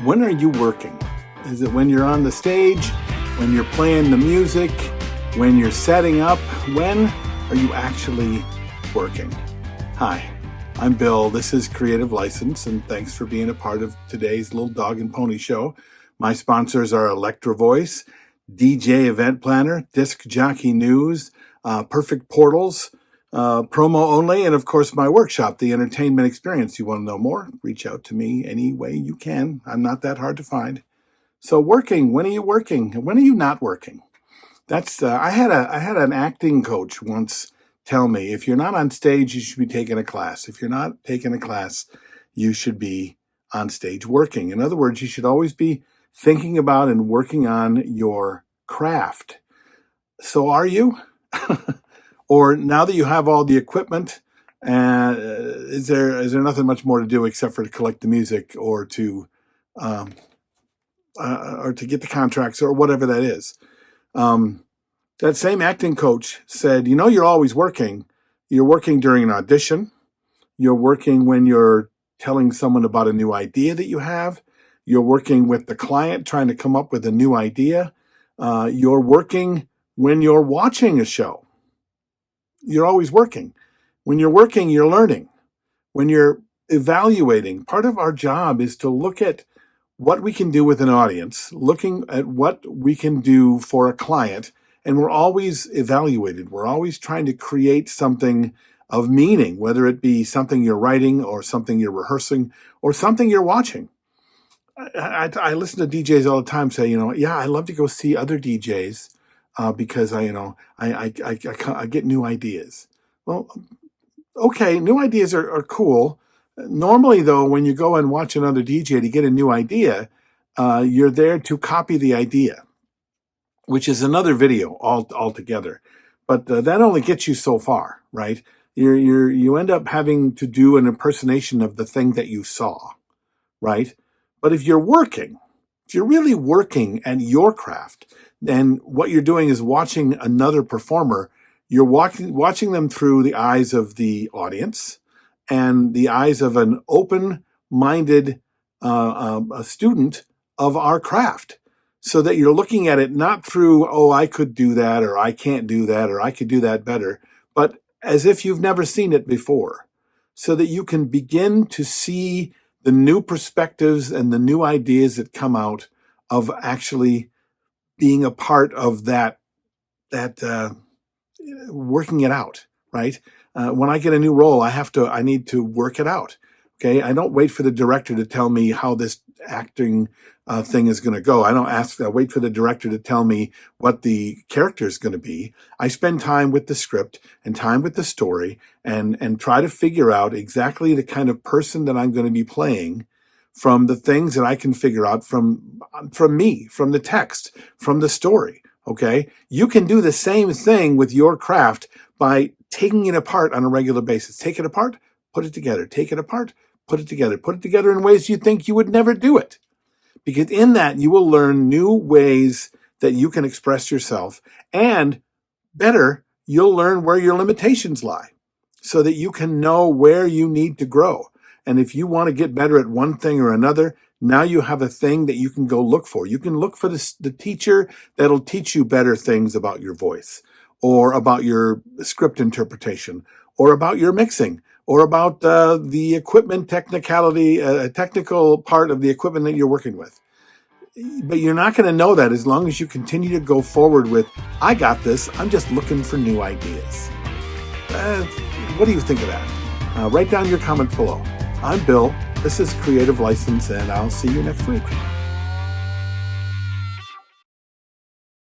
When are you working? Is it when you're on the stage, when you're playing the music, when you're setting up? When are you actually working? Hi, I'm Bill. This is Creative License, and thanks for being a part of today's Little Dog and Pony Show. My sponsors are Electro Voice, DJ Event Planner, Disc Jockey News, Perfect Portals, Promo Only, and of course my workshop, The Entertainment Experience. You want to know more? Reach out to me any way you can. I'm not that hard to find. So working, when are you working? When are you not working? That's I had an acting coach once tell me, if you're not on stage, you should be taking a class. If you're not taking a class, you should be on stage working. In other words, you should always be thinking about and working on your craft. So are you? Or now that you have all the equipment, is there nothing much more to do except for to collect the music or to get the contracts or whatever that is? That same acting coach said, you're always working. You're working during an audition. You're working when you're telling someone about a new idea that you have. You're working with the client trying to come up with a new idea. You're working when you're watching a show. You're always working. When you're working, you're learning. When you're evaluating, part of our job is to look at what we can do with an audience, looking at what we can do for a client, and we're always evaluated. We're always trying to create something of meaning, whether it be something you're writing or something you're rehearsing or something you're watching. I listen to DJs all the time say, I love to go see other DJs because I get new ideas. Well, okay, new ideas are cool. Normally, though, when you go and watch another DJ to get a new idea, you're there to copy the idea, which is another video altogether. But that only gets you so far, right? You end up having to do an impersonation of the thing that you saw, right? But if you're really working at your craft, then what you're doing is watching another performer. You're watching them through the eyes of the audience and the eyes of an open-minded a student of our craft, so that you're looking at it not through, I could do that, or I can't do that, or I could do that better, but as if you've never seen it before, so that you can begin to see the new perspectives and the new ideas that come out of actually being a part of that working it out, right? When I get a new role, I need to work it out. Okay, I don't wait for the director to tell me how this acting thing is going to go. I don't wait for the director to tell me what the character is going to be. I spend time with the script and time with the story and try to figure out exactly the kind of person that I'm going to be playing from the things that I can figure out from me, from the text, from the story. Okay, you can do the same thing with your craft by taking it apart on a regular basis. Take it apart, put it together. Take it apart, put it together. Put it together in ways you think you would never do it. Because in that, you will learn new ways that you can express yourself. And better, you'll learn where your limitations lie so that you can know where you need to grow. And if you want to get better at one thing or another, now you have a thing that you can go look for. You can look for the teacher that'll teach you better things about your voice, or about your script interpretation, or about your mixing, or about the equipment technical part of the equipment that you're working with. But you're not going to know that as long as you continue to go forward with, I got this, I'm just looking for new ideas. What do you think of that? Write down your comments below. I'm Bill. This is Creative License, and I'll see you next week.